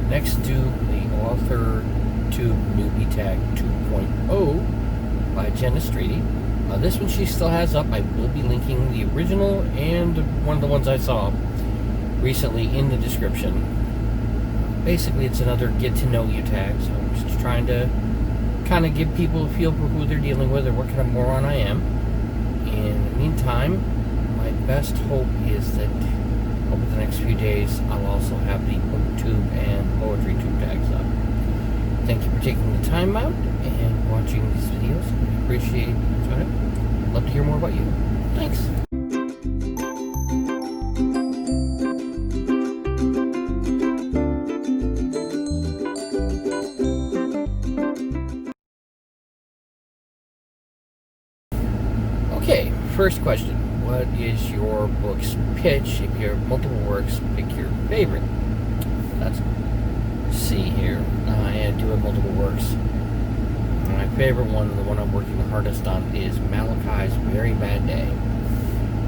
next to the AuthorTube Newbie Tag 2.0 by Jenna Streety. This one she still has up. I will be linking the original and one of the ones I saw recently in the description. Basically, it's another get-to-know-you tag, so I'm just trying to kind of give people a feel for who they're dealing with or what kind of moron I am. In the meantime, my best hope is that over the next few days, I'll also have the booktube and poetrytube tags up. Thank you for taking the time out and watching these videos. I appreciate your time. I'd love to hear more about you. Thanks. Okay, first question. What is your book's pitch? If you have multiple works, pick your favorite. Let's see here. I do have multiple works. My favorite one, the one I'm working the hardest on, is Malachi's Very Bad Day.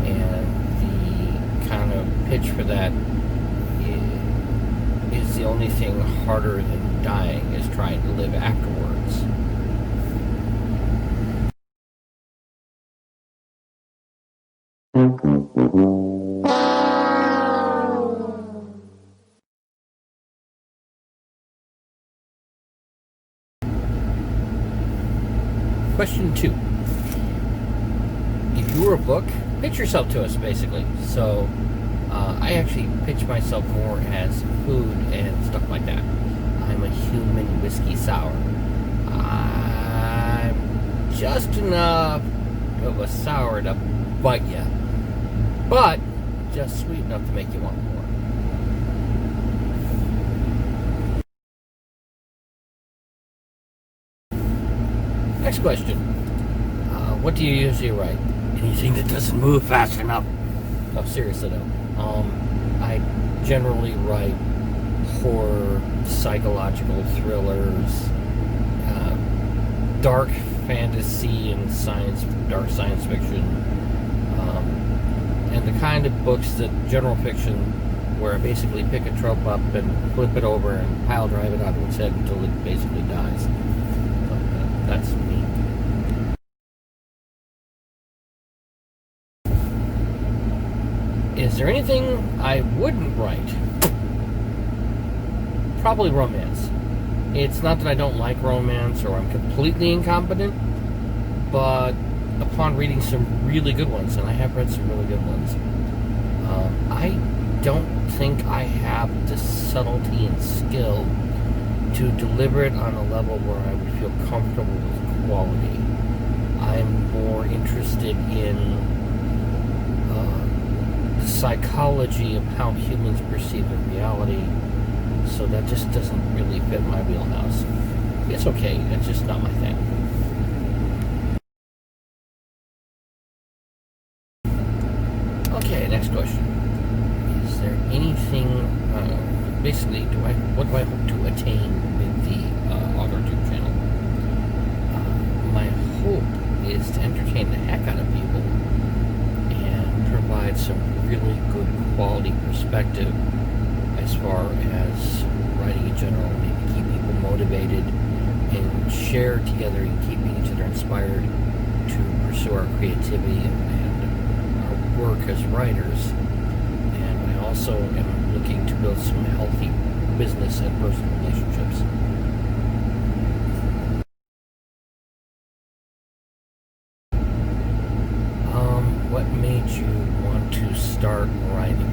And the kind of pitch for that is the only thing harder than dying is trying to live afterwards. Question 2. If you were a book, pitch yourself to us, basically. So, I actually pitch myself more as food and stuff like that. I'm a human whiskey sour. I'm just enough of a sour to bite you, but just sweet enough to make you want more. Next question. What do you usually write? Anything that doesn't move fast enough. No, seriously though. I generally write horror, psychological thrillers, dark fantasy and dark science fiction, and the kind of books that general fiction where I basically pick a trope up and flip it over and pile drive it out of its head until it basically dies. That's me. Is there anything I wouldn't write? Probably romance. It's not that I don't like romance or I'm completely incompetent, but upon reading some really good ones, and I have read some really good ones, I don't think I have the subtlety and skill to deliver it on a level where I would feel comfortable with quality. I'm more interested in the psychology of how humans perceive their reality, so that just doesn't really fit my wheelhouse. It's okay, it's just not my thing. Okay, next question. Is there anything, basically, what do I hope to attain with the AuthorTube channel? My hope is to entertain the heck out of people and provide some really good quality perspective as far as writing in general, maybe keep people motivated and share together and keeping each other inspired to pursue our creativity and our work as writers. And I also am looking to build some healthy business and personal relationships. What made you want to start writing?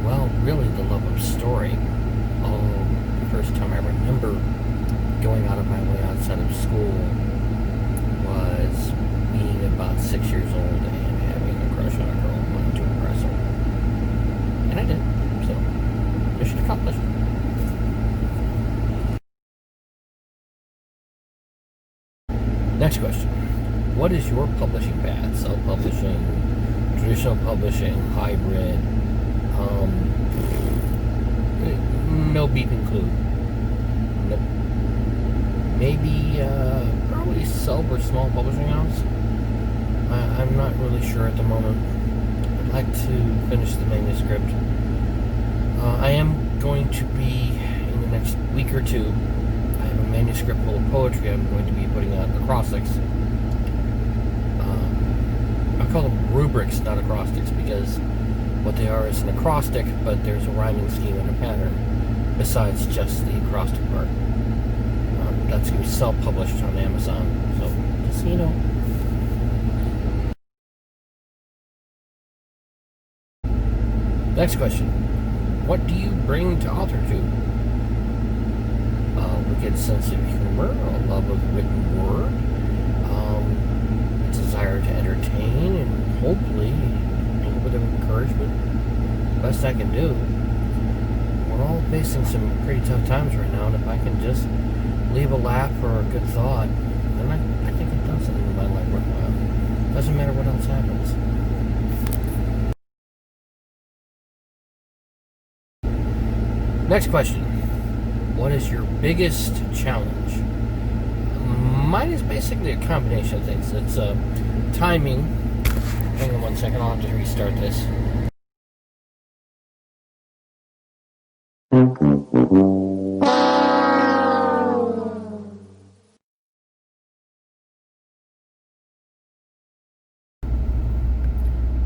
Well, really the love of story. The first time I remember going out of my way outside of school was being about 6 years old and having a crush on a girl and wanting to impress her. And I did. So, mission accomplished. Next question. What is your publishing path? Self-publishing, traditional publishing, hybrid, no beep included. Nope. Maybe probably self or small publishing house. I'm not really sure at the moment. I'd like to finish the manuscript. I am going going to be, in the next week or two, I have a manuscript full of poetry I'm going to be putting out acrostics. I call them rubrics, not acrostics, because what they are is an acrostic, but there's a rhyming scheme and a pattern besides just the acrostic part. That's going to be self-published on Amazon, so just so you know. Next question. What do you bring to AuthorTube? A wicked sense of humor, a love of written word, a desire to entertain, and hopefully a little bit of encouragement. Best I can do. We're all facing some pretty tough times right now, and if I can just leave a laugh or a good thought, then I think I've done something in my life worthwhile. Doesn't matter what else happens. Next question. What is your biggest challenge? Mine is basically a combination of things. It's timing. Hang on one second, I'll have to restart this.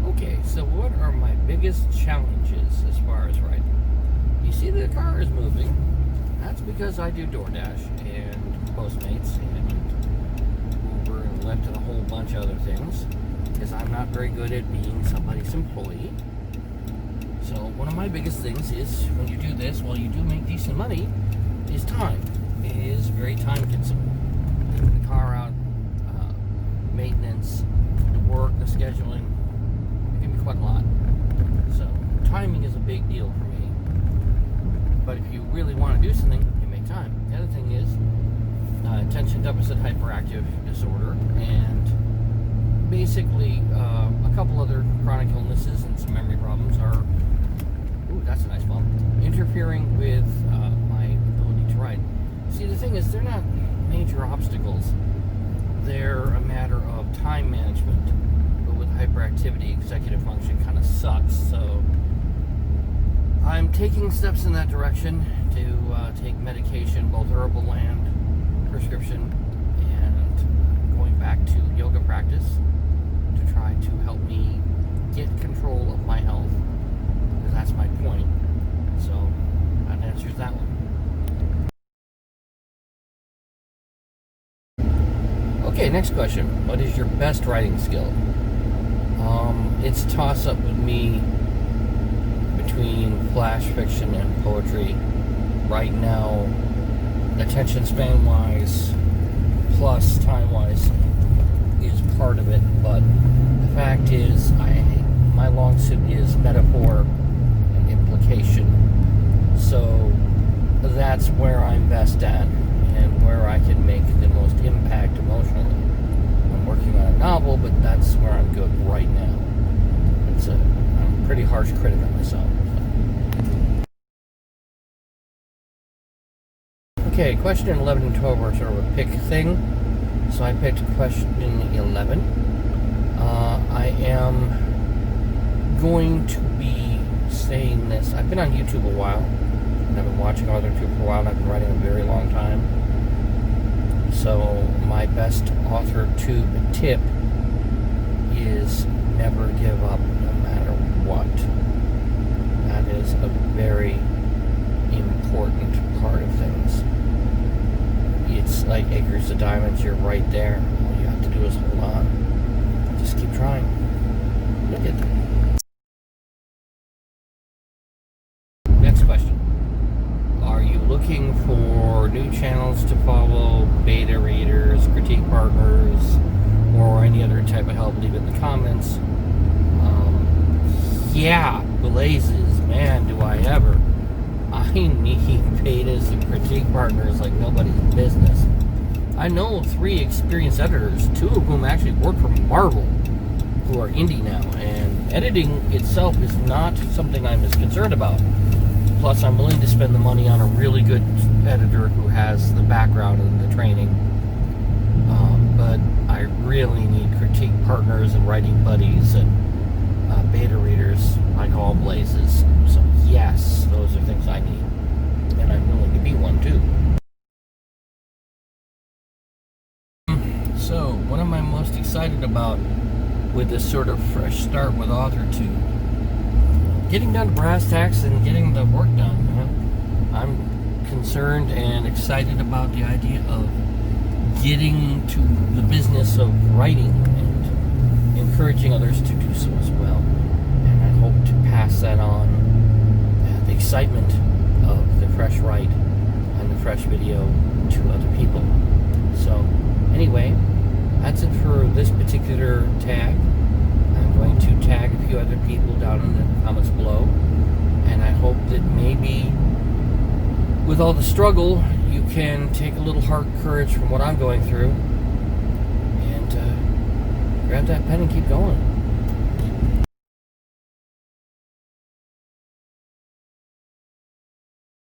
Okay, so what are my biggest challenges as far as writing? You see the car is moving. That's because I do DoorDash and Postmates and Uber and Lyft and a whole bunch of other things, because I'm not very good at being somebody's employee. So one of my biggest things is, when you do this, while you do make decent money, is time. It is very time consuming. Getting the car out, maintenance, the work, the scheduling, it can be quite a lot. So timing is a big deal for me. But if you really want to do something, you make time. The other thing is attention deficit hyperactive disorder, and basically a couple other chronic illnesses and some memory problems are, ooh, that's a nice one, interfering with my ability to write. See, the thing is, they're not major obstacles. They're a matter of time management. But with hyperactivity, executive function kind of sucks. So I'm taking steps in that direction to take medication, both herbal and prescription, and going back to yoga practice to try to help me get control of my health, because that's my point. So that answers that one. Okay, next question. What is your best writing skill? It's a toss-up with me between flash fiction and poetry. Right now, attention span wise plus time wise is part of it, but the fact is my long suit is metaphor and implication. So that's where I'm best at and where I can make the most impact emotionally. I'm working on a novel, but that's where I'm good right now. I'm a pretty harsh critic of myself. Okay, question 11 and 12 are sort of a pick thing. So I picked question 11. I am going to be saying this. I've been on YouTube a while, and I've been watching AuthorTube for a while, and I've been writing a very long time. So my best AuthorTube tip is never give up no matter what. That is a very important part of things. It's like acres of diamonds. You're right there. All you have to do is hold on. Just keep trying. Look at that. Next question. Are you looking for new channels to follow, beta readers, critique partners, or any other type of help? Leave it in the comments. Yeah, blazes. Man, do I ever. I need betas and critique partners like nobody's business. I know 3 experienced editors, 2 of whom actually work for Marvel, who are indie now, and editing itself is not something I'm as concerned about. Plus, I'm willing to spend the money on a really good editor who has the background and the training. But I really need critique partners and writing buddies and beta readers like all blazes. So yes, those are things I need. excited about with this sort of fresh start with AuthorTube. Getting down to brass tacks and getting the work done. I'm concerned and excited about the idea of getting to the business of writing and encouraging others to do so as well. And I hope to pass that on, the excitement of the fresh write and the fresh video, to other people. So anyway, that's it for this particular tag. I'm going to tag a few other people down in the comments below, and I hope that maybe with all the struggle you can take a little heart courage from what I'm going through and grab that pen and keep going.